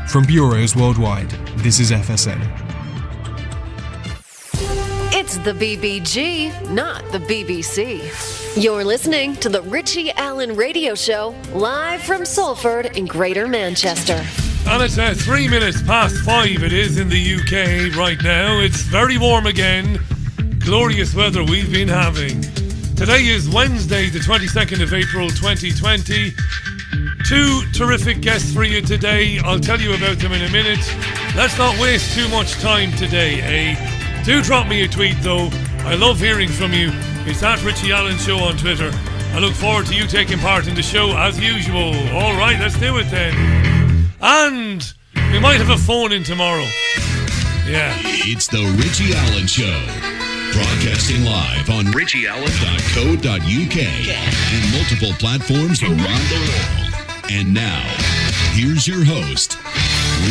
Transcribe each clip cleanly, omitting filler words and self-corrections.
From bureaus worldwide, this is FSN. It's the BBG, not the BBC. You're listening to the Richie Allen Radio Show, live from Salford in Greater Manchester. And it's 3 minutes past 5 it is in the UK right now. It's very warm again. Glorious weather we've been having. Today is Wednesday, the 22nd of April 2020. Two terrific guests for you today. I'll tell you about them in a minute. Let's not waste too much time today, eh? Do drop me a tweet though. I love hearing from you. It's at Richie Allen Show on Twitter. I look forward to you taking part in the show as usual. Alright, let's do it then. And we might have a phone in tomorrow. Yeah. It's the Richie Allen Show. Broadcasting live on richieallen.co.uk and multiple platforms around the world. And now, here's your host,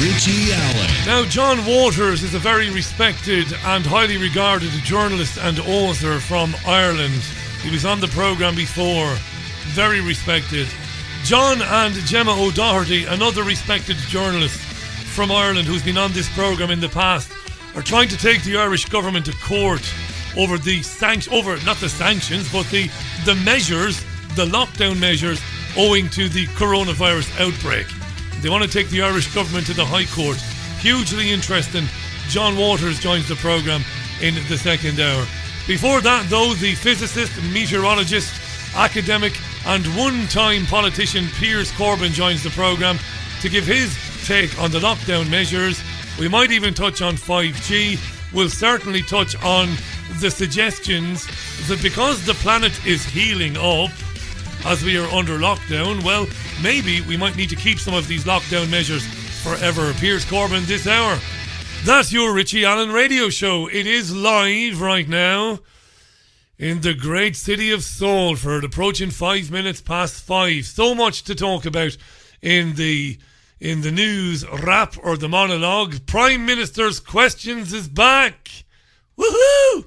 Richie Allen. Now, John Waters is a very respected and highly regarded journalist and author from Ireland. He was on the programme before. Very respected. John and Gemma O'Doherty, another respected journalist from Ireland who's been on this programme in the past, are trying to take the Irish government to court over the not the sanctions, but the measures, the lockdown measures owing to the coronavirus outbreak. They want to take the Irish government to the High Court. Hugely interesting. John Waters joins the programme in the second hour. Before that, though, the physicist, meteorologist, academic and one-time politician Piers Corbyn joins the programme to give his take on the lockdown measures. We might even touch on 5G. We'll certainly touch on the suggestions that because the planet is healing up as we are under lockdown, well, maybe we might need to keep some of these lockdown measures forever. Piers Corbyn this hour. That's your Richie Allen Radio Show. It is live right now in the great city of Salford, approaching 5 minutes past 5. So much to talk about in the news wrap or the monologue. Prime Minister's Questions is back. Woohoo!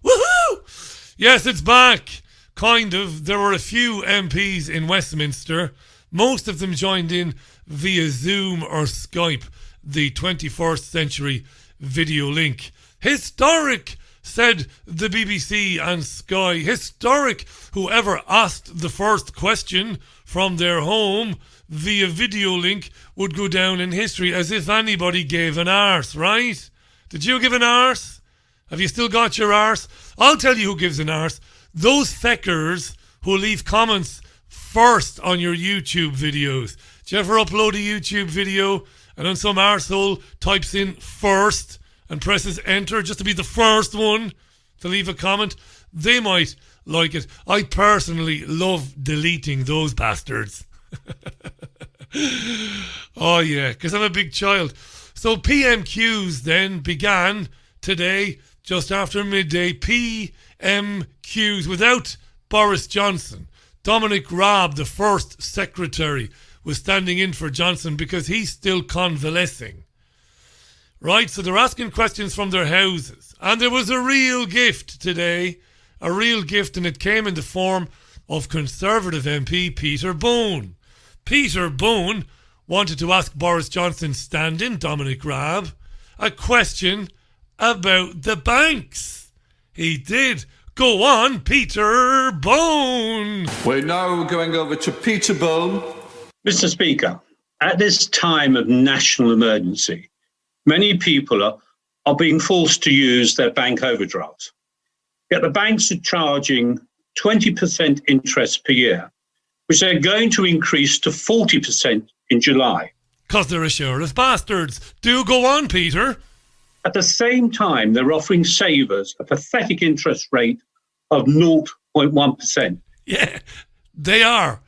Woohoo! Yes, it's back. Kind of. There were a few MPs in Westminster. Most of them joined in via Zoom or Skype, the 21st century video link. Historic, said the BBC and Sky. Historic, whoever asked the first question from their home via video link would go down in history as if anybody gave an arse, right? Did you give an arse? Have you still got your arse? I'll tell you who gives an arse. Those feckers who leave comments first on your YouTube videos. Do you ever upload a YouTube video and then some arsehole types in first and presses enter just to be the first one to leave a comment? They might like it. I personally love deleting those bastards. Oh yeah, because I'm a big child. So PMQs then began today, just after midday. PMQs without Boris Johnson. Dominic Raab, the first secretary, was standing in for Johnson because he's still convalescing. Right, so they're asking questions from their houses. And there was a real gift today. A real gift, and it came in the form of Conservative MP Peter Bone. Peter Bone wanted to ask Boris Johnson's stand-in, Dominic Raab, a question about the banks. He did. Go on, Peter Bone. We're now going over to Peter Bone. Mr. Speaker, at this time of national emergency, many people are being forced to use their bank overdrafts. Yet the banks are charging 20% interest per year, which they're going to increase to 40% in July. Because they're a sheriff bastards. Do go on, Peter. At the same time, they're offering savers a pathetic interest rate of 0.1%. Yeah, they are.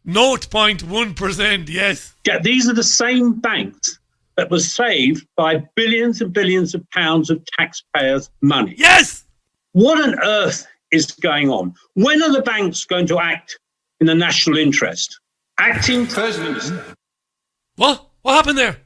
0.1%, yes. Yet these are the same banks that were saved by billions and billions of pounds of taxpayers' money. Yes! What on earth is going on? When are the banks going to act in the national interest? Acting President. What? What happened there?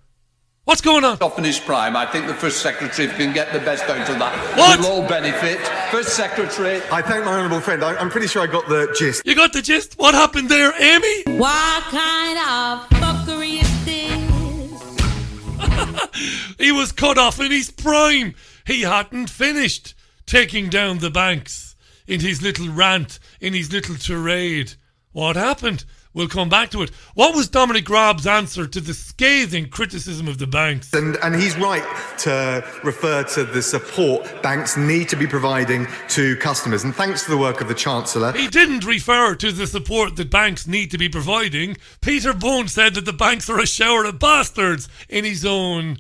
What's going on? Off in his prime, I think the First Secretary can get the best out of that. What? We'll all benefit. First Secretary. I thank my honourable friend. I'm pretty sure I got the gist. You got the gist? What happened there, Amy? What kind of fuckery is this? He was cut off in his prime. He hadn't finished taking down the banks in his little rant, in his little tirade. What happened? We'll come back to it. What was Dominic Raab's answer to the scathing criticism of the banks? And he's right to refer to the support banks need to be providing to customers. And thanks to the work of the Chancellor. He didn't refer to the support that banks need to be providing. Peter Bone said that the banks are a shower of bastards in his own,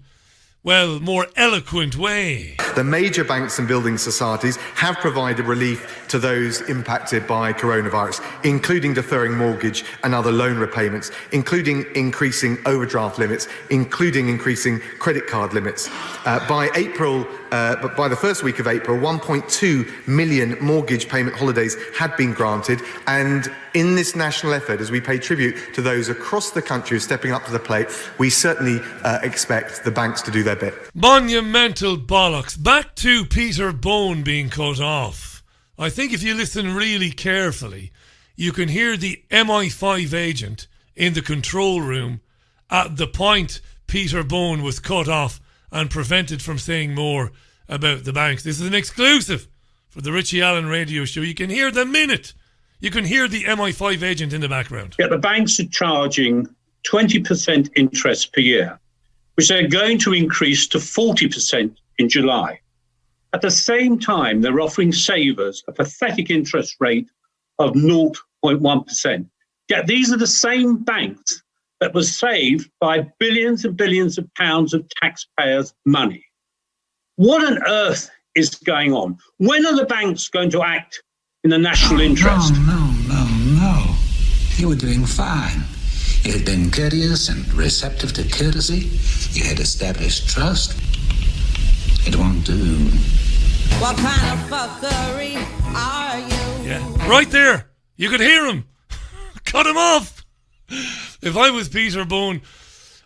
well, more eloquent way. The major banks and building societies have provided relief to those impacted by coronavirus, including deferring mortgage and other loan repayments, including increasing overdraft limits, including increasing credit card limits. By the first week of April, 1.2 million mortgage payment holidays had been granted, and in this national effort, as we pay tribute to those across the country who are stepping up to the plate, we certainly expect the banks to do their bit. Monumental bollocks. Back to Peter Bone being cut off. I think if you listen really carefully, you can hear the MI5 agent in the control room at the point Peter Bone was cut off and prevented from saying more about the banks. This is an exclusive for the Richie Allen Radio Show. You can hear the minute. You can hear the MI5 agent in the background. Yeah, the banks are charging 20% interest per year, which they're going to increase to 40% in July. At the same time, they're offering savers a pathetic interest rate of 0.1%. Yet these are the same banks that were saved by billions and billions of pounds of taxpayers' money. What on earth is going on? When are the banks going to act in the national interest? No. You were doing fine. You had been courteous and receptive to courtesy. You had established trust. It won't do. What kind of fuckery are you? Yeah, right there. You could hear him. Cut him off. If I was Peter Bone,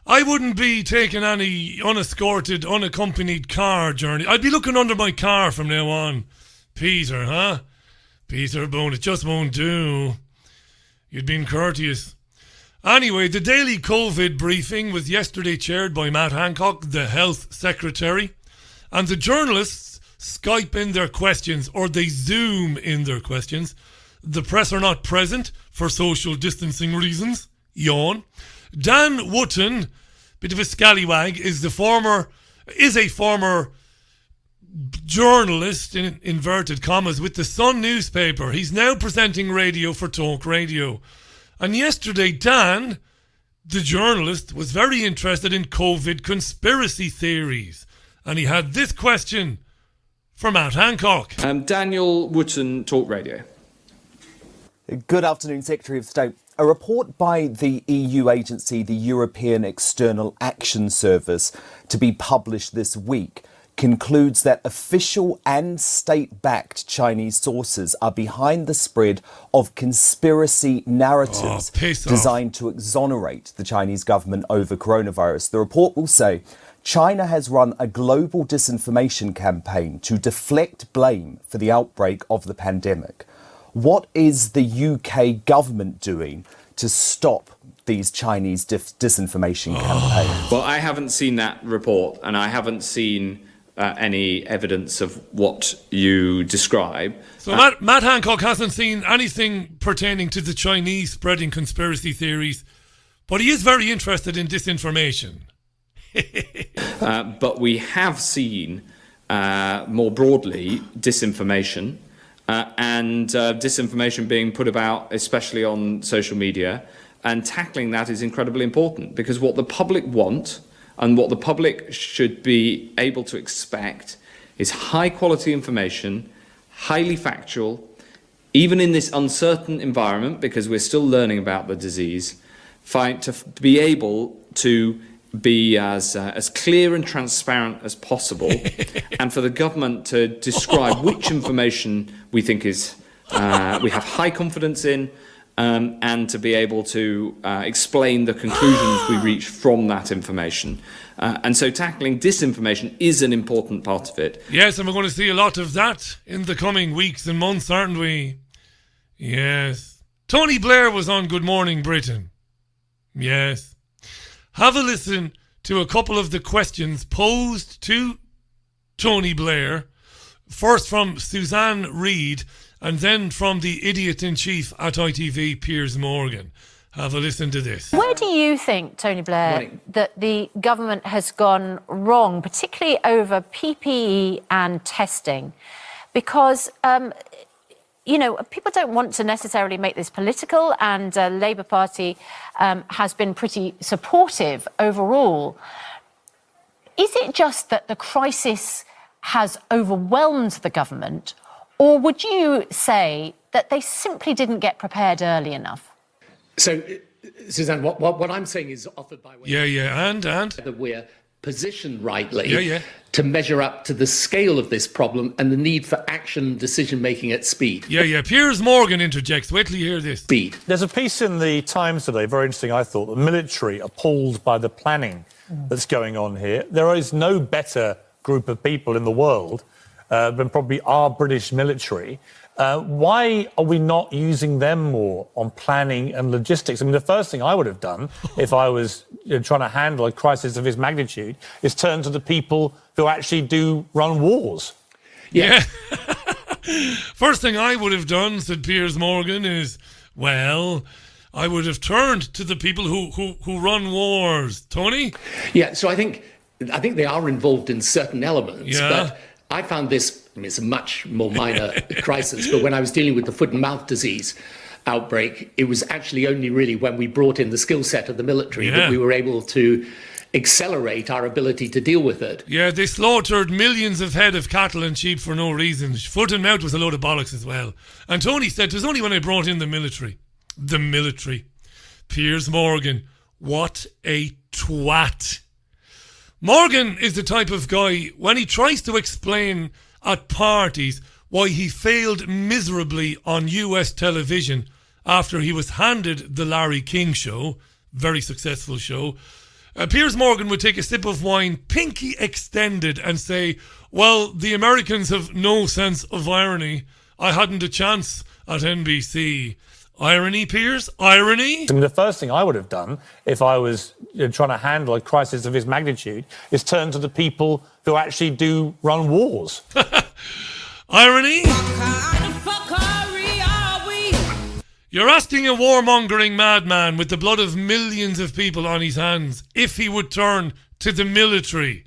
I wouldn't be taking any unescorted, unaccompanied car journey. I'd be looking under my car from now on. Peter, huh? Peter Bone, it just won't do. You'd been courteous. Anyway, the daily COVID briefing was yesterday chaired by Matt Hancock, the Health Secretary, and the journalists Skype in their questions, or they Zoom in their questions. The press are not present for social distancing reasons. Yawn. Dan Wootton, bit of a scallywag, is a former journalist, in inverted commas, with the Sun newspaper. He's now presenting radio for Talk Radio. And yesterday, Dan, the journalist, was very interested in COVID conspiracy theories. And he had this question for Matt Hancock. Daniel Wootton, Talk Radio. Good afternoon, Secretary of State. A report by the EU agency, the European External Action Service, to be published this week, concludes that official and state-backed Chinese sources are behind the spread of conspiracy narratives designed to exonerate the Chinese government over coronavirus. The report will say China has run a global disinformation campaign to deflect blame for the outbreak of the pandemic. What is the UK government doing to stop these Chinese disinformation campaigns? Well, I haven't seen that report, and I haven't seen any evidence of what you describe. So Matt Hancock hasn't seen anything pertaining to the Chinese spreading conspiracy theories, but he is very interested in disinformation. But we have seen, more broadly, disinformation. And disinformation being put about, especially on social media, and tackling that is incredibly important, because what the public want and what the public should be able to expect is high quality information, highly factual, even in this uncertain environment, because we're still learning about the disease, to be able to be as clear and transparent as possible, and for the government to describe which information we think is we have high confidence in, and to be able to explain the conclusions we reach from that information. And so tackling disinformation is an important part of it. Yes, and we're going to see a lot of that in the coming weeks and months, aren't we? Yes. Tony Blair was on Good Morning Britain. Yes. Have a listen to a couple of the questions posed to Tony Blair, first from Suzanne Reid and then from the idiot-in-chief at ITV, Piers Morgan. Have a listen to this. Where do you think, Tony Blair, that the government has gone wrong, particularly over PPE and testing? Because, people don't want to necessarily make this political, and Labour Party has been pretty supportive overall. Is it just that the crisis has overwhelmed the government, or would you say that they simply didn't get prepared early enough? So, Suzanne, what I'm saying is offered by way and that we're positioned rightly to measure up to the scale of this problem and the need for action and decision-making at speed. Piers Morgan interjects. Wait till you hear this. Speed. There's a piece in the Times today, very interesting, I thought. The military appalled by the planning that's going on here. There is no better group of people in the world than probably our British military. Why are we not using them more on planning and logistics? I mean, the first thing I would have done if I was trying to handle a crisis of this magnitude is turn to the people who actually do run wars. Yeah. First thing I would have done, said Piers Morgan, is, well, I would have turned to the people who run wars. Tony? Yeah, so I think they are involved in certain elements, but I found this, it's a much more minor crisis, but when I was dealing with the foot and mouth disease outbreak, it was actually only really when we brought in the skill set of the military that we were able to accelerate our ability to deal with it. Yeah, they slaughtered millions of head of cattle and sheep for no reason. Foot and mouth was a load of bollocks as well. And Tony said, it was only when I brought in the military. The military. Piers Morgan, what a twat. Morgan is the type of guy, when he tries to explain at parties why he failed miserably on US television after he was handed the Larry King show, very successful show, Piers Morgan would take a sip of wine, pinky extended, and say, well, the Americans have no sense of irony. I hadn't a chance at NBC. Irony, Piers? Irony? I mean, the first thing I would have done if I was trying to handle a crisis of this magnitude is turn to the people who actually do run wars. Irony? You're asking a warmongering madman with the blood of millions of people on his hands if he would turn to the military.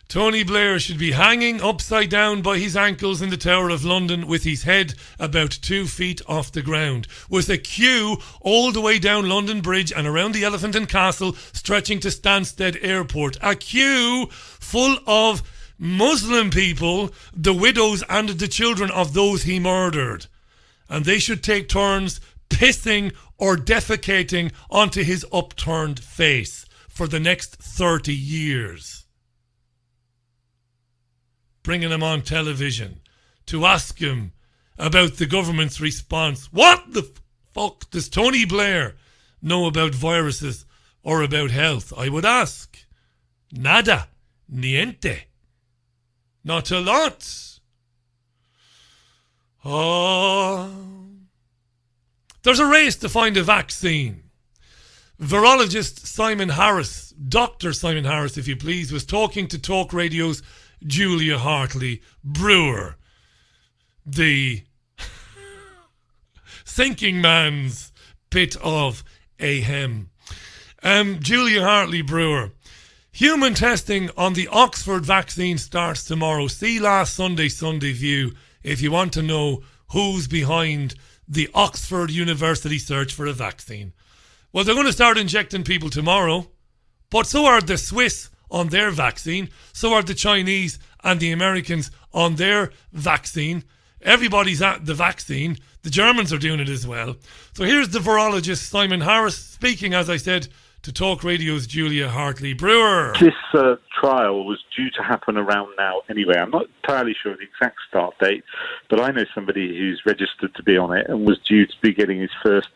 Tony Blair should be hanging upside down by his ankles in the Tower of London with his head about 2 feet off the ground, with a queue all the way down London Bridge and around the Elephant and Castle stretching to Stansted Airport. A queue full of Muslim people, the widows and the children of those he murdered. And they should take turns pissing or defecating onto his upturned face for the next 30 years. Bringing him on television to ask him about the government's response. What the fuck does Tony Blair know about viruses or about health? I would ask. Nada. Niente. Not a lot. Oh. There's a race to find a vaccine. Virologist Simon Harris, Dr. Simon Harris, if you please, was talking to Talk Radio's Julia Hartley-Brewer, the thinking man's bit of ahem. Julia Hartley-Brewer. Human testing on the Oxford vaccine starts tomorrow. See last Sunday View if you want to know who's behind the Oxford University search for a vaccine. Well, they're going to start injecting people tomorrow, but so are the Swiss on their vaccine, so are the Chinese and the Americans on their vaccine. Everybody's at the vaccine. The Germans are doing it as well. So here's the virologist Simon Harris speaking, as I said, to Talk Radio's Julia Hartley-Brewer. This trial was due to happen around now anyway. I'm not entirely sure of the exact start date, but I know somebody who's registered to be on it and was due to be getting his first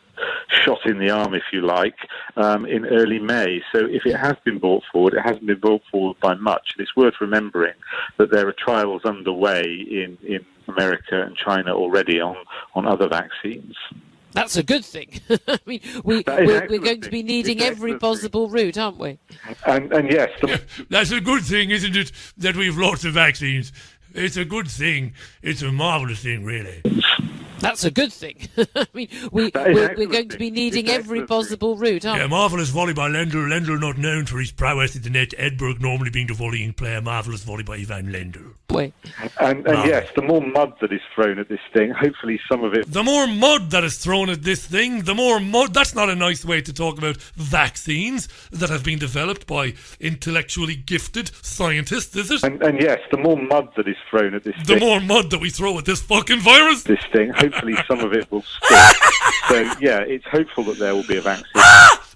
shot in the arm, if you like, in early May. So if it has been brought forward, it hasn't been brought forward by much. And it's worth remembering that there are trials underway in America and China already on other vaccines. That's a good thing. I mean, we're going to be needing every possible route, aren't we? And yes, that's a good thing, isn't it? That we've lots of vaccines. It's a good thing. It's a marvellous thing, really. That's a good thing. I mean, we're going to be needing every possible route, aren't we? Yeah, marvellous volley by Lendl. Lendl not known for his prowess at the net. Edberg normally being the volleying player. Marvellous volley by Ivan Lendl. And yes, the more mud that is thrown at this thing, hopefully some of it... The more mud that is thrown at this thing, the more mud... That's not a nice way to talk about vaccines that have been developed by intellectually gifted scientists, is it? And yes, the more mud that is thrown at this thing... The more mud that we throw at this fucking virus... This thing, hopefully some of it will stick. So, yeah, it's hopeful that there will be a vaccine.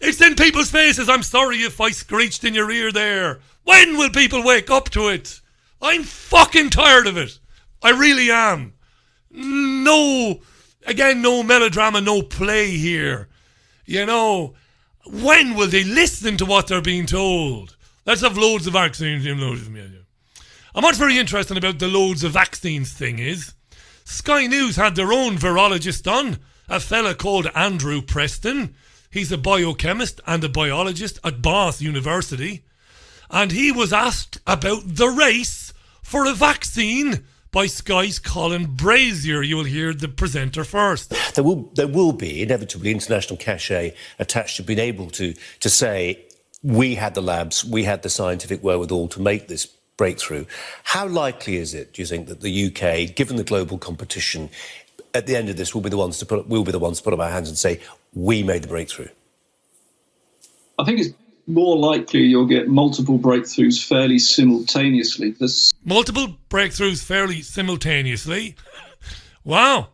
It's in people's faces. I'm sorry if I screeched in your ear there. When will people wake up to it? I'm fucking tired of it. I really am. No melodrama, no play here. You know, when will they listen to what they're being told? Let's have loads of vaccines. And what's very interesting about the loads of vaccines thing is, Sky News had their own virologist on, a fella called Andrew Preston. He's a biochemist and a biologist at Bath University. And he was asked about the race for a vaccine by Sky's Colin Brazier. You will hear the presenter first. There will be inevitably international cachet attached to being able to say we had the labs, we had the scientific wherewithal to make this breakthrough. How likely is it, do you think, that the UK, given the global competition, at the end of this, we'll be the ones to put up our hands and say we made the breakthrough? I think it's more likely you'll get multiple breakthroughs fairly simultaneously. Multiple breakthroughs fairly simultaneously? Wow.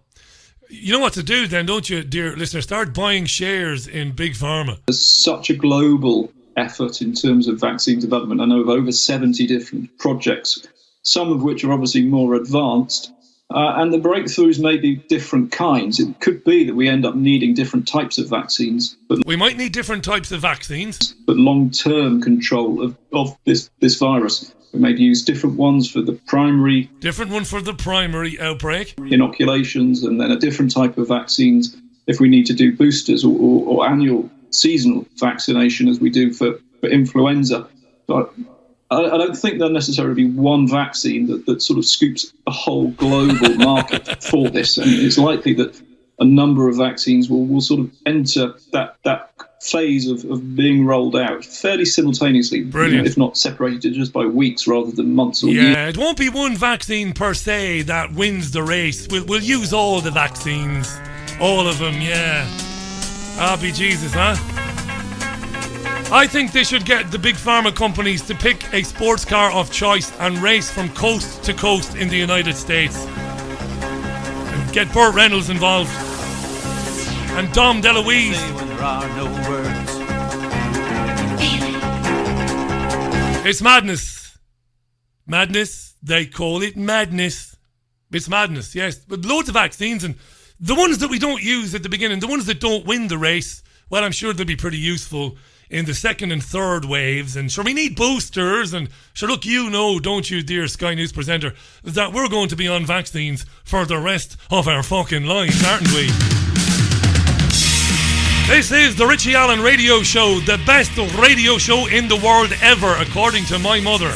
You know what to do then, don't you, dear listener? Start buying shares in Big Pharma. There's such a global effort in terms of vaccine development. I know of over 70 different projects, some of which are obviously more advanced. And the breakthroughs may be different kinds. It could be that we end up needing different types of vaccines. But we might need different types of vaccines. But long-term control of this virus. We may use different ones for the primary... Different one for the primary outbreak. Inoculations, and then a different type of vaccines if we need to do boosters or annual seasonal vaccination as we do for influenza. But I don't think there'll necessarily be one vaccine that sort of scoops a whole global market for this. And it's likely that a number of vaccines will sort of enter that phase of being rolled out fairly simultaneously. Brilliant. If not separated just by weeks rather than months or years. Yeah, it won't be one vaccine per se that wins the race. We'll use all the vaccines. All of them, yeah. Ah, be Jesus, huh? I think they should get the big pharma companies to pick a sports car of choice and race from coast to coast in the United States. And get Burt Reynolds involved. And Dom DeLuise. When there are no words. It's madness. Madness, they call it madness. It's madness, yes. But loads of vaccines, and the ones that we don't use at the beginning, the ones that don't win the race, well, I'm sure they'll be pretty useful in the second and third waves. And sure, we need boosters. And sure, look, you know, don't you, dear Sky News presenter, that we're going to be on vaccines for the rest of our fucking lives, aren't we? This is the Richie Allen Radio Show, the best radio show in the world ever, according to my mother.